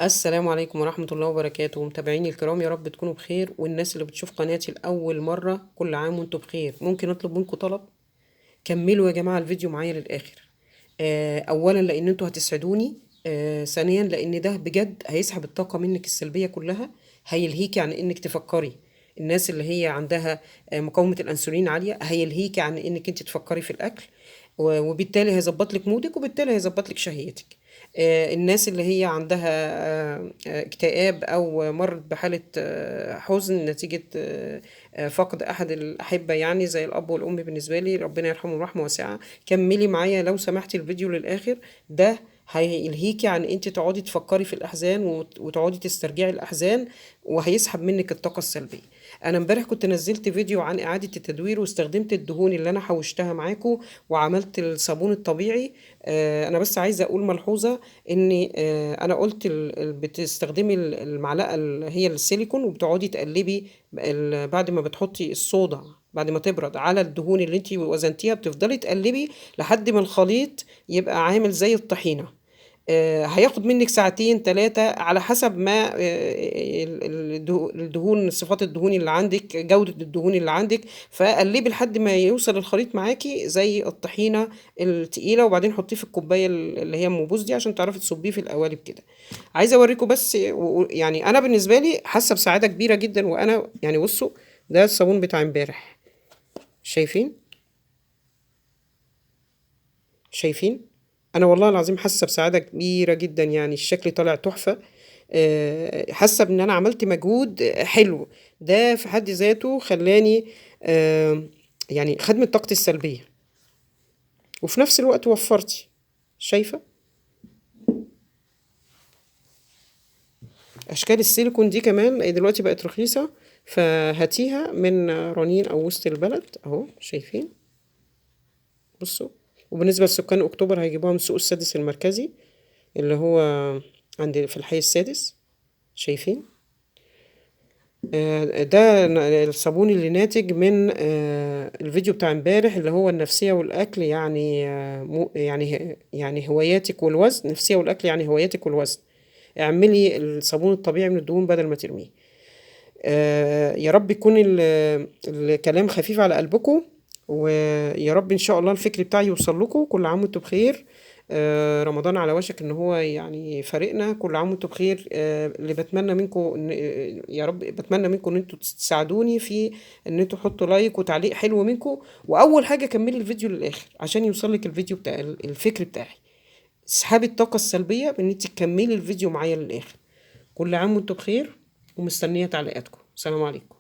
السلام عليكم ورحمة الله وبركاته، متابعيني الكرام، يا رب تكونوا بخير. والناس اللي بتشوف قناتي لأول مرة، كل عام وانتم بخير. ممكن أطلب منكم طلب؟ كملوا يا جماعة الفيديو معايا للآخر. أولا لأن انتوا هتسعدوني. ثانيا لأن ده بجد هيسحب الطاقة منك السلبية كلها، هيلهيكي عن انك تفكري. الناس اللي هي عندها مقاومة الأنسولين عالية، هيلهيكي عن انك انت تفكري في الأكل. وبالتالي هيظبط لك مودك، وبالتالي هيظبط لك شهيتك. الناس اللي هي عندها اكتئاب او مرت بحالة حزن نتيجة فقد احد الاحبة، يعني زي الاب والام. بالنسبة لي ربنا يرحمهم رحمة واسعة. كملي معايا لو سمحتي الفيديو للاخر. ده هيلهيكي عن انت تقعدي تفكري في الاحزان وتقعدي تسترجعي الاحزان، وهيسحب منك الطاقة السلبية. انا امبارح كنت نزلت فيديو عن اعادة التدوير، واستخدمت الدهون اللي انا حوشتها معاكم، وعملت الصابون الطبيعي. انا بس عايزه اقول ملحوظه، ان انا قلت بتستخدمي المعلقه اللي هي السيليكون، وبتقعدي تقلبي بعد ما بتحطي الصودا، بعد ما تبرد على الدهون اللي انتي وزنتيها، بتفضلي تقلبي لحد ما الخليط يبقى عامل زي الطحينه. هياخد منك ساعتين ثلاثة على حسب ما الدهون، صفات الدهون اللي عندك، جودة الدهون اللي عندك. فقلبي لحد ما يوصل الخليط معاكي زي الطحينة التقيلة، وبعدين حطيه في الكوباية اللي هي موبوز دي، عشان تعرفي تصبيه في القوالب كده. عايزة اوريكم بس، يعني انا بالنسبة لي حاسة بسعادة كبيرة جدا. وانا يعني بصوا، ده الصابون بتاع امبارح. شايفين؟ شايفين؟ انا والله العظيم حاسه بسعاده كبيره جدا، يعني الشكل طالع تحفه. حاسه ان انا عملت مجهود حلو. ده في حد ذاته خلاني يعني خدمه طاقتي السلبيه، وفي نفس الوقت وفرتي. شايفه اشكال السيليكون دي كمان دلوقتي بقت رخيصه، فهاتيها من رنين او وسط البلد اهو. شايفين؟ بصوا. وبالنسبه لسكان اكتوبر هيجيبوها من السوق السادس المركزي، اللي هو عند في الحي السادس. شايفين؟ ده الصابون اللي ناتج من الفيديو بتاع امبارح، اللي هو النفسية والأكل، يعني يعني هواياتك والوزن. نفسية والأكل يعني هواياتك والوزن. اعملي الصابون الطبيعي من الدهون بدل ما ترميه. يا رب يكون الكلام خفيف على قلبكم، ويا رب ان شاء الله الفكر بتاعي يوصل لكم. كل عام وانتم بخير. رمضان على وشك ان هو يعني فارقنا. كل عام وانتم بخير. اللي بتمنى منكم ان يا رب بتمنى منكم ان انتوا تساعدوني في ان انتوا تحطوا لايك وتعليق حلو منكم. واول حاجه كملي الفيديو للاخر عشان يوصل لك الفيديو بتاع الفكر بتاعي. اسحبي الطاقه السلبيه بان انت تكملي الفيديو معايا للاخر. كل عام وانتم بخير، ومستنيه تعليقاتكم. السلام عليكم.